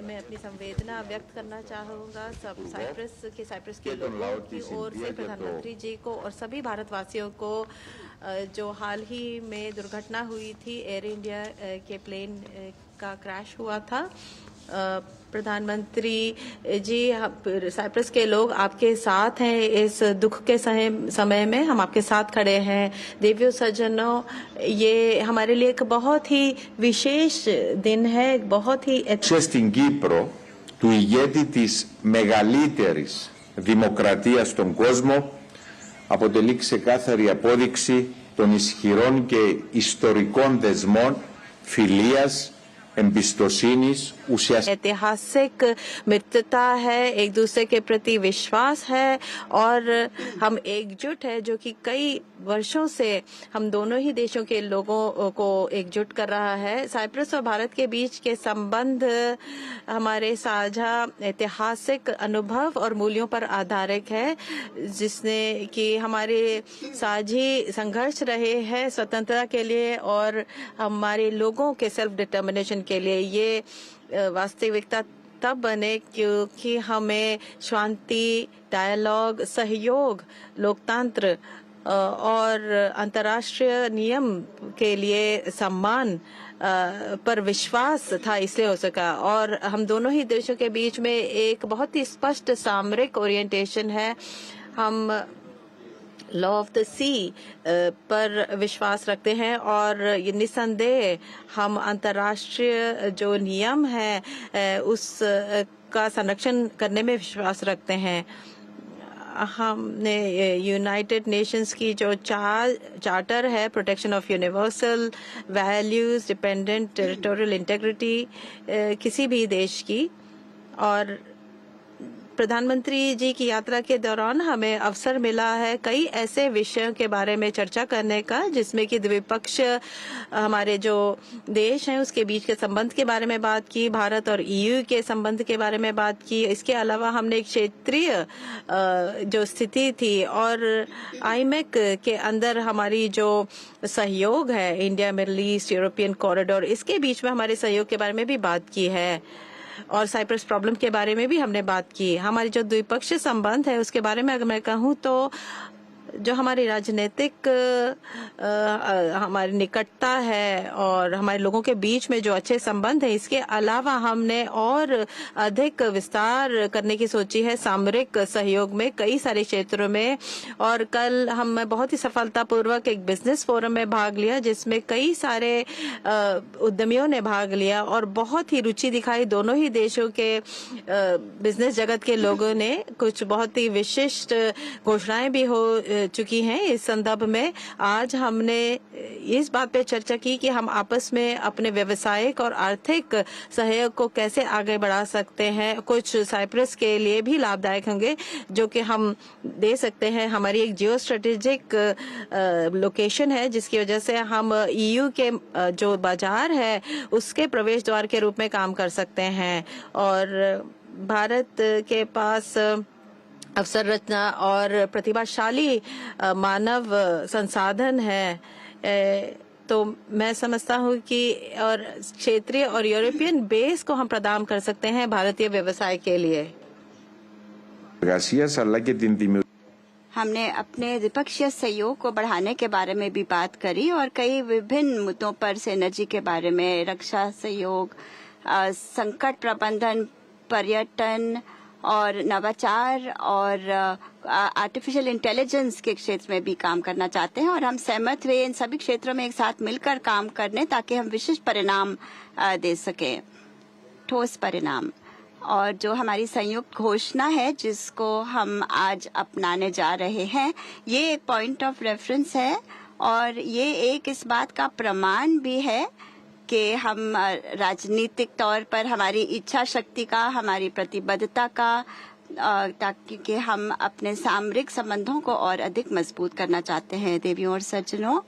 मैं अपनी संवेदना व्यक्त करना चाहूँगा सब साइप्रस के लोगों की ओर से प्रधानमंत्री जी को और सभी भारतवासियों को जो हाल ही में दुर्घटना हुई थी एयर इंडिया के प्लेन का क्रैश हुआ था। प्रधानमंत्री जी, साइप्रस के लोग आपके साथ हैं इस दुख के समय में, हम आपके साथ खड़े हैं। देवियों सज्जनों, ये हमारे लिए एक बहुत ही विशेष दिन है, बहुत ही στην Κύπρο του ηγέτη της μεγαλύτερης δημοκρατίας στον κόσμο αποτελεί ξεκάθαρη απόδειξη των ισχυρών και ιστορικών δεσμών φιλίας, एम्बिस्टोसिनिस ऐतिहासिक मित्रता है, एक दूसरे के प्रति विश्वास है और हम एकजुट है, जो कि कई वर्षों से हम दोनों ही देशों के लोगों को एकजुट कर रहा है। साइप्रस और भारत के बीच के संबंध हमारे साझा ऐतिहासिक अनुभव और मूल्यों पर आधारित है, जिसने कि हमारे साझी संघर्ष रहे हैं स्वतंत्रता के लिए और हमारे लोगों के सेल्फ डिटर्मिनेशन के लिए। ये वास्तविकता तब बने क्योंकि हमें शांति, डायलॉग, सहयोग, लोकतंत्र और अंतर्राष्ट्रीय नियम के लिए सम्मान पर विश्वास था, इसलिए हो सका। और हम दोनों ही देशों के बीच में एक बहुत ही स्पष्ट सामरिक ओरिएंटेशन है। हम लॉ ऑफ द सी पर विश्वास रखते हैं और ये निसंदेह हम अंतर्राष्ट्रीय जो नियम है उस का संरक्षण करने में विश्वास रखते हैं। हमने यूनाइटेड नेशंस की जो चार्टर है, protection of universal values, dependent territorial integrity किसी भी देश की, और प्रधानमंत्री जी की यात्रा के दौरान हमें अवसर मिला है कई ऐसे विषयों के बारे में चर्चा करने का, जिसमें कि द्विपक्ष हमारे जो देश हैं उसके बीच के संबंध के बारे में बात की, भारत और ईयू के संबंध के बारे में बात की। इसके अलावा हमने एक क्षेत्रीय जो स्थिति थी और आईमेक के अंदर हमारी जो सहयोग है, India middle east European corridor, इसके बीच में हमारे सहयोग के बारे में भी बात की है और साइप्रस प्रॉब्लम के बारे में भी हमने बात की। हमारी जो द्विपक्षीय संबंध है उसके बारे में अगर मैं कहूँ तो जो हमारी राजनीतिक हमारी निकटता है और हमारे लोगों के बीच में जो अच्छे संबंध है, इसके अलावा हमने और अधिक विस्तार करने की सोची है सामरिक सहयोग में कई सारे क्षेत्रों में। और कल हम बहुत ही सफलतापूर्वक एक बिजनेस फोरम में भाग लिया, जिसमें कई सारे उद्यमियों ने भाग लिया और बहुत ही रुचि दिखाई। दोनों ही देशों के बिजनेस जगत के लोगों ने कुछ बहुत ही विशिष्ट घोषणाएं भी हो चुकी हैं। इस संदर्भ में आज हमने इस बात पे चर्चा की कि हम आपस में अपने व्यवसायिक और आर्थिक सहयोग को कैसे आगे बढ़ा सकते हैं। कुछ साइप्रस के लिए भी लाभदायक होंगे जो कि हम दे सकते हैं। हमारी एक जियो स्ट्रेटेजिक लोकेशन है, जिसकी वजह से हम ईयू के जो बाजार है उसके प्रवेश द्वार के रूप में काम कर सकते हैं और भारत के पास अवसर रचना और प्रतिभाशाली मानव संसाधन है। तो मैं समझता हूँ कि और क्षेत्रीय और यूरोपियन बेस को हम प्रदान कर सकते हैं भारतीय व्यवसाय के लिए। हमने अपने द्विपक्षीय सहयोग को बढ़ाने के बारे में भी बात करी और कई विभिन्न मुद्दों पर सिनर्जी के बारे में, रक्षा सहयोग, संकट प्रबंधन, पर्यटन और नवाचार और आर्टिफिशियल इंटेलिजेंस के क्षेत्र में भी काम करना चाहते हैं और हम सहमत हुए इन सभी क्षेत्रों में एक साथ मिलकर काम करने, ताकि हम विशिष्ट परिणाम दे सकें, ठोस परिणाम। और जो हमारी संयुक्त घोषणा है जिसको हम आज अपनाने जा रहे हैं, ये एक पॉइंट ऑफ रेफरेंस है और ये एक इस बात का प्रमाण भी है कि हम राजनीतिक तौर पर हमारी इच्छा शक्ति का, हमारी प्रतिबद्धता का, ताकि कि हम अपने सामरिक संबंधों को और अधिक मजबूत करना चाहते हैं। देवियों और सज्जनों,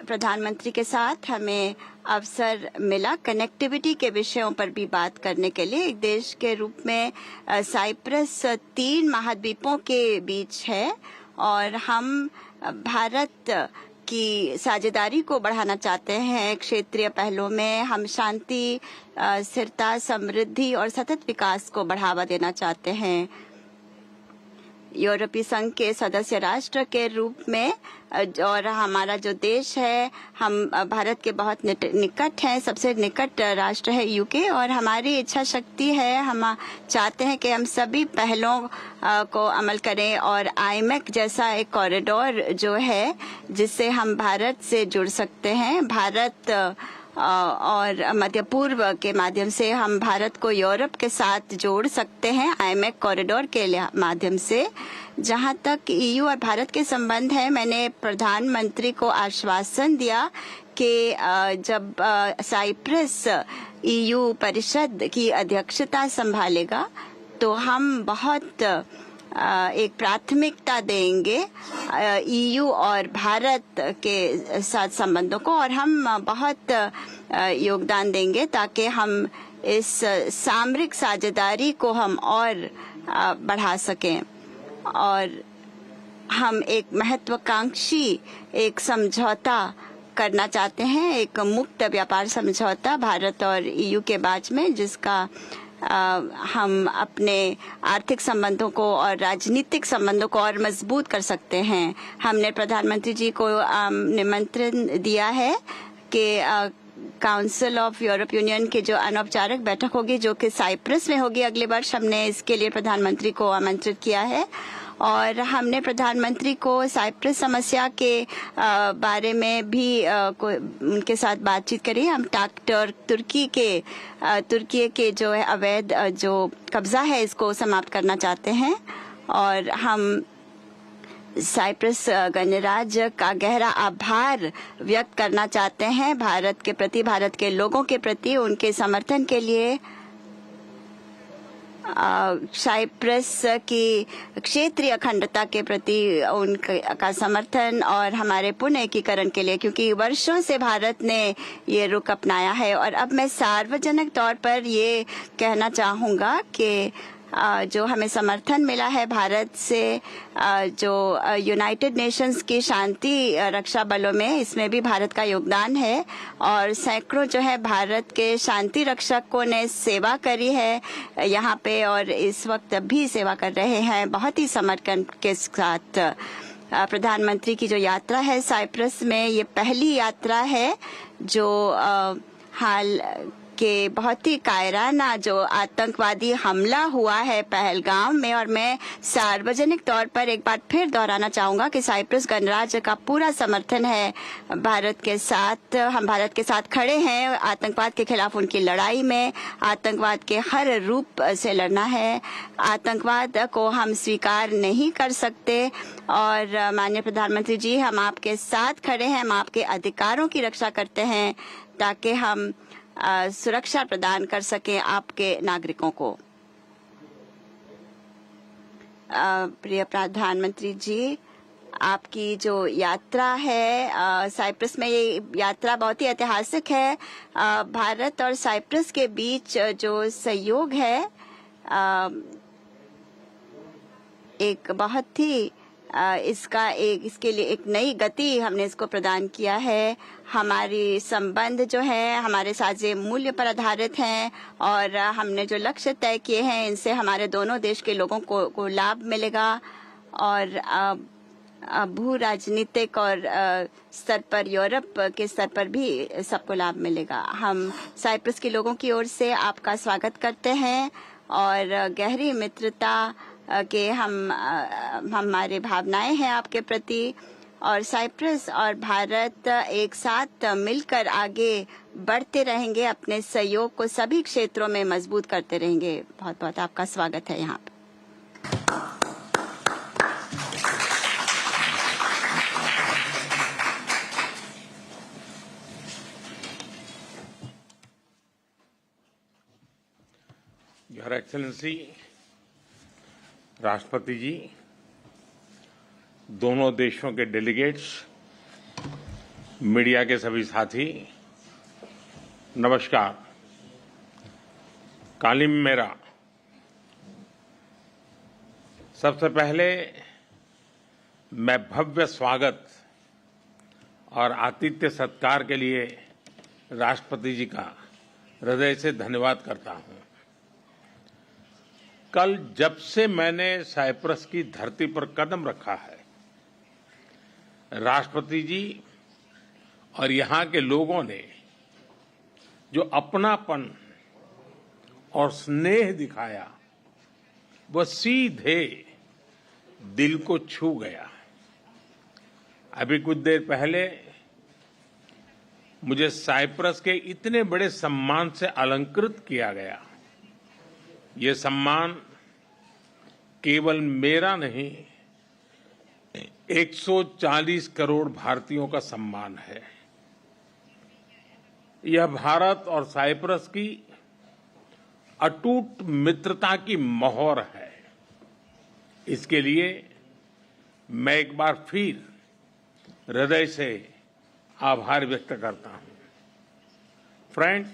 प्रधानमंत्री के साथ हमें अवसर मिला कनेक्टिविटी के विषयों पर भी बात करने के लिए। एक देश के रूप में साइप्रस 3 महाद्वीपों के बीच है और हम भारत की साझेदारी को बढ़ाना चाहते हैं। क्षेत्रीय पहलुओं में हम शांति, स्थिरता, समृद्धि और सतत विकास को बढ़ावा देना चाहते हैं। यूरोपीय संघ के सदस्य राष्ट्र के रूप में और हमारा जो देश है, हम भारत के बहुत निकट हैं। सबसे निकट राष्ट्र है यूके, और हमारी इच्छा शक्ति है, हम चाहते हैं कि हम सभी पहलों को अमल करें और आईमेक जैसा एक कॉरिडोर जो है जिससे हम भारत से जुड़ सकते हैं। भारत और मध्य पूर्व के माध्यम से हम भारत को यूरोप के साथ जोड़ सकते हैं आईमेक कॉरिडोर के माध्यम से। जहां तक ईयू और भारत के संबंध है, मैंने प्रधानमंत्री को आश्वासन दिया कि जब साइप्रस ईयू परिषद की अध्यक्षता संभालेगा तो हम बहुत एक प्राथमिकता देंगे ईयू और भारत के साथ संबंधों को, और हम बहुत योगदान देंगे ताकि हम इस सामरिक साझेदारी को हम और बढ़ा सकें। और हम एक महत्वाकांक्षी एक समझौता करना चाहते हैं, एक मुक्त व्यापार समझौता भारत और ईयू के बीच में, जिसका हम अपने आर्थिक संबंधों को और राजनीतिक संबंधों को और मजबूत कर सकते हैं। हमने प्रधानमंत्री जी को निमंत्रण दिया है कि काउंसिल ऑफ यूरोप यूनियन की जो अनौपचारिक बैठक होगी, जो कि साइप्रस में होगी अगले वर्ष, हमने इसके लिए प्रधानमंत्री को आमंत्रित किया है। और हमने प्रधानमंत्री को साइप्रस समस्या के बारे में भी उनके साथ बातचीत करी। हम तुर्की के जो है अवैध जो कब्जा है इसको समाप्त करना चाहते हैं, और हम साइप्रस गणराज्य का गहरा आभार व्यक्त करना चाहते हैं भारत के प्रति, भारत के लोगों के प्रति, उनके समर्थन के लिए। साइप्रस की क्षेत्रीय अखंडता के प्रति उनका समर्थन और हमारे पुनः एकीकरण के लिए, क्योंकि वर्षों से भारत ने ये रुख अपनाया है। और अब मैं सार्वजनिक तौर पर ये कहना चाहूँगा कि जो हमें समर्थन मिला है भारत से, जो यूनाइटेड नेशंस की शांति रक्षा बलों में, इसमें भी भारत का योगदान है। और सैकड़ों जो है भारत के शांति रक्षकों ने सेवा करी है यहाँ पे, और इस वक्त भी सेवा कर रहे हैं बहुत ही समर्पण के साथ। प्रधानमंत्री की जो यात्रा है साइप्रस में, ये पहली यात्रा है जो हाल के बहुत ही कायराना जो आतंकवादी हमला हुआ है पहलगाम में। और मैं सार्वजनिक तौर पर एक बार फिर दोहराना चाहूंगा कि साइप्रस गणराज्य का पूरा समर्थन है भारत के साथ। हम भारत के साथ खड़े हैं आतंकवाद के खिलाफ उनकी लड़ाई में। आतंकवाद के हर रूप से लड़ना है, आतंकवाद को हम स्वीकार नहीं कर सकते। और माननीय प्रधानमंत्री जी, हम आपके साथ खड़े हैं, हम आपके अधिकारों की रक्षा करते हैं ताकि हम सुरक्षा प्रदान कर सकें आपके नागरिकों को। प्रिय प्रधानमंत्री जी, आपकी जो यात्रा है साइप्रस में, ये यात्रा बहुत ही ऐतिहासिक है। भारत और साइप्रस के बीच जो सहयोग है एक बहुत ही इसके लिए एक नई गति हमने इसको प्रदान किया है। हमारी संबंध जो है हमारे साझे मूल्य पर आधारित हैं, और हमने जो लक्ष्य तय किए हैं इनसे हमारे दोनों देश के लोगों को लाभ मिलेगा। और भू राजनीतिक और स्तर पर, यूरोप के स्तर पर भी सबको लाभ मिलेगा। हम साइप्रस के लोगों की ओर से आपका स्वागत करते हैं, और गहरी मित्रता के हमारे भावनाएं हैं आपके प्रति। और साइप्रस और भारत एक साथ मिलकर आगे बढ़ते रहेंगे, अपने सहयोग को सभी क्षेत्रों में मजबूत करते रहेंगे। बहुत बहुत आपका स्वागत है यहाँ पे। योर एक्सेलेंसी, राष्ट्रपति जी, दोनों देशों के डेलीगेट्स, मीडिया के सभी साथी, नमस्कार। कालिम मेरा। सबसे पहले मैं भव्य स्वागत और आतिथ्य सत्कार के लिए राष्ट्रपति जी का हृदय से धन्यवाद करता हूं। कल जब से मैंने साइप्रस की धरती पर कदम रखा है, राष्ट्रपति जी और यहां के लोगों ने जो अपनापन और स्नेह दिखाया, वह सीधे दिल को छू गया। अभी कुछ देर पहले मुझे साइप्रस के इतने बड़े सम्मान से अलंकृत किया गया। ये सम्मान केवल मेरा नहीं, 140 करोड़ भारतीयों का सम्मान है। यह भारत और साइप्रस की अटूट मित्रता की मोहर है। इसके लिए मैं एक बार फिर हृदय से आभार व्यक्त करता हूं। फ्रेंड्स,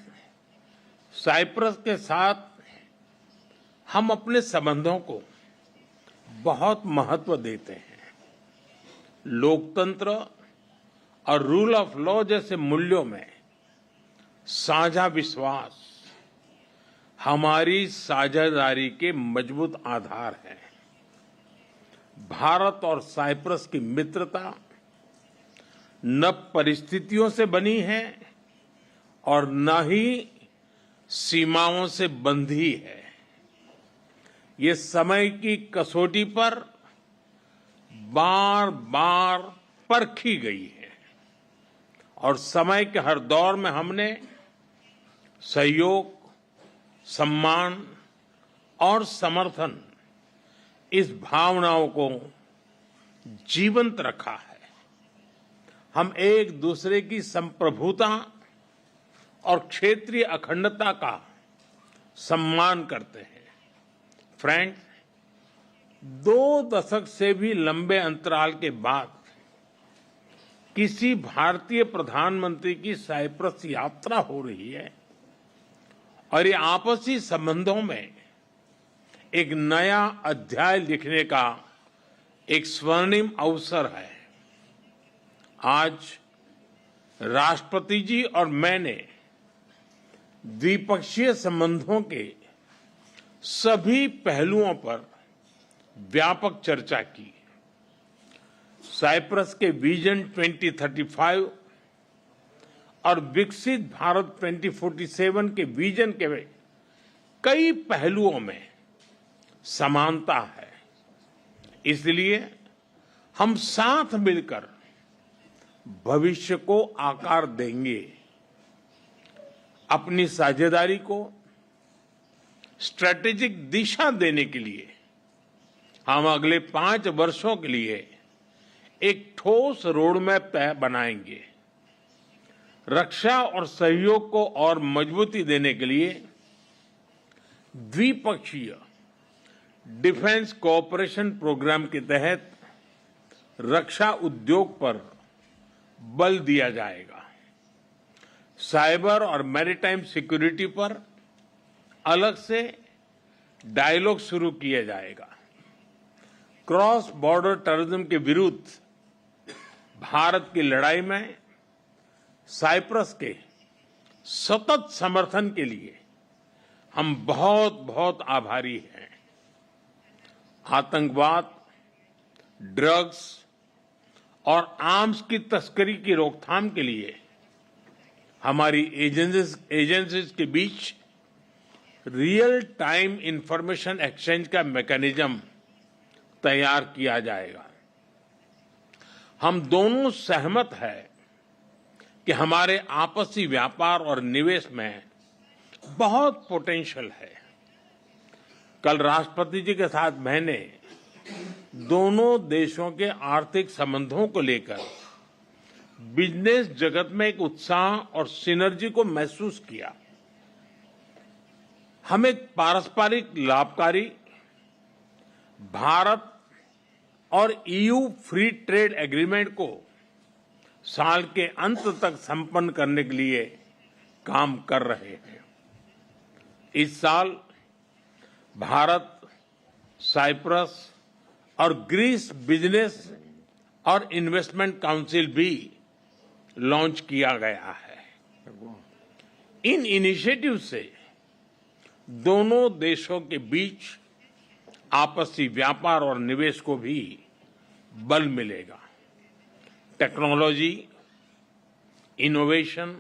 साइप्रस के साथ हम अपने संबंधों को बहुत महत्व देते हैं। लोकतंत्र और रूल ऑफ लॉ जैसे मूल्यों में साझा विश्वास हमारी साझेदारी के मजबूत आधार है। भारत और साइप्रस की मित्रता न परिस्थितियों से बनी है और न ही सीमाओं से बंधी है। ये समय की कसौटी पर बार बार परखी गई है और समय के हर दौर में हमने सहयोग, सम्मान और समर्थन, इस भावनाओं को जीवंत रखा है। हम एक दूसरे की संप्रभुता और क्षेत्रीय अखंडता का सम्मान करते हैं। फ्रेंड्स, 2 दशक से भी लंबे अंतराल के बाद किसी भारतीय प्रधानमंत्री की साइप्रस यात्रा हो रही है और ये आपसी संबंधों में एक नया अध्याय लिखने का एक स्वर्णिम अवसर है। आज राष्ट्रपति जी और मैंने द्विपक्षीय संबंधों के सभी पहलुओं पर व्यापक चर्चा की। साइप्रस के विजन 2035 और विकसित भारत 2047 के विजन के कई पहलुओं में समानता है। इसलिए हम साथ मिलकर भविष्य को आकार देंगे। अपनी साझेदारी को स्ट्रैटेजिक दिशा देने के लिए हम अगले 5 वर्षों के लिए एक ठोस रोडमैप बनाएंगे। रक्षा और सहयोग को और मजबूती देने के लिए द्विपक्षीय डिफेंस कोऑपरेशन प्रोग्राम के तहत रक्षा उद्योग पर बल दिया जाएगा। साइबर और मैरीटाइम सिक्योरिटी पर अलग से डायलॉग शुरू किया जाएगा। क्रॉस बॉर्डर टेररिज्म के विरुद्ध भारत की लड़ाई में साइप्रस के सतत समर्थन के लिए हम बहुत बहुत आभारी हैं। आतंकवाद, ड्रग्स और आर्म्स की तस्करी की रोकथाम के लिए हमारी एजेंसीज के बीच रियल टाइम इंफॉर्मेशन एक्सचेंज का मैकेनिज्म तैयार किया जाएगा। हम दोनों सहमत हैं कि हमारे आपसी व्यापार और निवेश में बहुत पोटेंशियल है। कल राष्ट्रपति जी के साथ मैंने दोनों देशों के आर्थिक संबंधों को लेकर बिजनेस जगत में एक उत्साह और सिनर्जी को महसूस किया। हम एक पारस्परिक लाभकारी भारत और ईयू फ्री ट्रेड एग्रीमेंट को साल के अंत तक संपन्न करने के लिए काम कर रहे हैं। इस साल भारत, साइप्रस और ग्रीस बिजनेस और इन्वेस्टमेंट काउंसिल भी लॉन्च किया गया है। इन इनिशिएटिव से दोनों देशों के बीच आपसी व्यापार और निवेश को भी बल मिलेगा। Technology, innovation,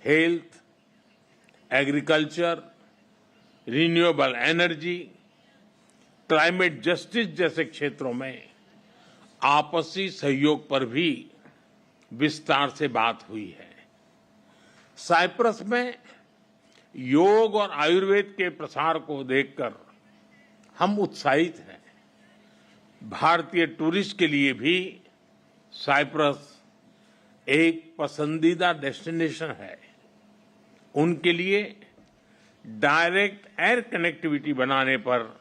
health, agriculture, renewable energy, climate justice जैसे क्षेत्रों में आपसी सहयोग पर भी विस्तार से बात हुई है। साइप्रस में योग और आयुर्वेद के प्रसार को देखकर हम उत्साहित हैं। भारतीय टूरिस्ट के लिए भी साइप्रस एक पसंदीदा डेस्टिनेशन है। उनके लिए डायरेक्ट एयर कनेक्टिविटी बनाने पर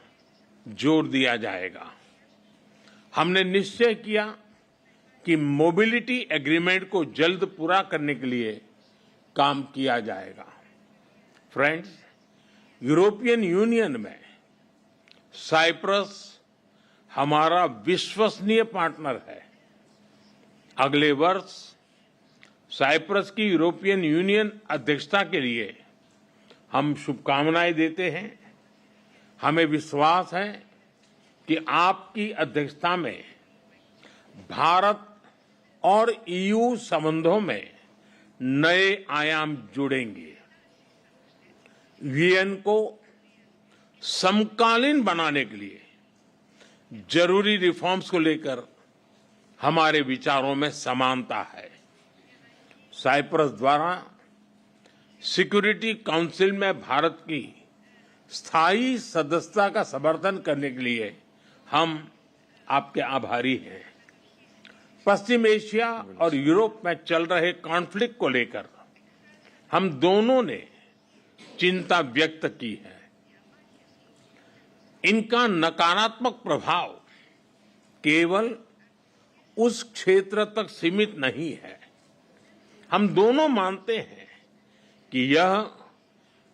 जोर दिया जाएगा। हमने निश्चय किया कि मोबिलिटी एग्रीमेंट को जल्द पूरा करने के लिए काम किया जाएगा। फ्रेंड्स, यूरोपियन यूनियन में साइप्रस हमारा विश्वसनीय पार्टनर है। अगले वर्ष साइप्रस की यूरोपियन यूनियन अध्यक्षता के लिए हम शुभकामनाएं देते हैं। हमें विश्वास है कि आपकी अध्यक्षता में भारत और ईयू संबंधों में नए आयाम जुड़ेंगे। वीएन को समकालीन बनाने के लिए जरूरी रिफॉर्म्स को लेकर हमारे विचारों में समानता है। साइप्रस द्वारा सिक्योरिटी काउंसिल में भारत की स्थायी सदस्यता का समर्थन करने के लिए हम आपके आभारी हैं। पश्चिम एशिया और यूरोप में चल रहे कॉन्फ्लिक्ट को लेकर हम दोनों ने चिंता व्यक्त की है। इनका नकारात्मक प्रभाव केवल उस क्षेत्र तक सीमित नहीं है। हम दोनों मानते हैं कि यह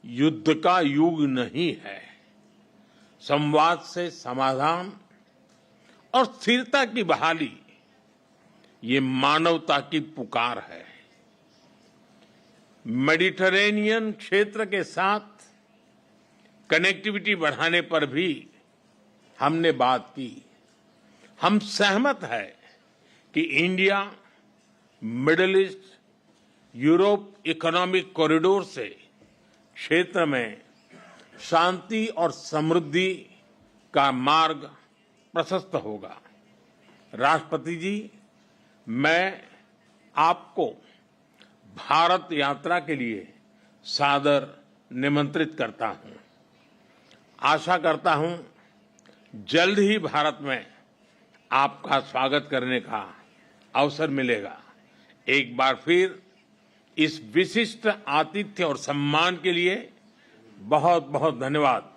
युद्ध का युग नहीं है। संवाद से समाधान और स्थिरता की बहाली ये मानवता की पुकार है। मेडिटरेनियन क्षेत्र के साथ कनेक्टिविटी बढ़ाने पर भी हमने बात की। हम सहमत है कि India middle east Europe economic corridor से क्षेत्र में शांति और समृद्धि का मार्ग प्रशस्त होगा। राष्ट्रपति जी, मैं आपको भारत यात्रा के लिए सादर निमंत्रित करता हूं। आशा करता हूं जल्द ही भारत में आपका स्वागत करने का अवसर मिलेगा। एक बार फिर इस विशिष्ट आतिथ्य और सम्मान के लिए बहुत बहुत धन्यवाद।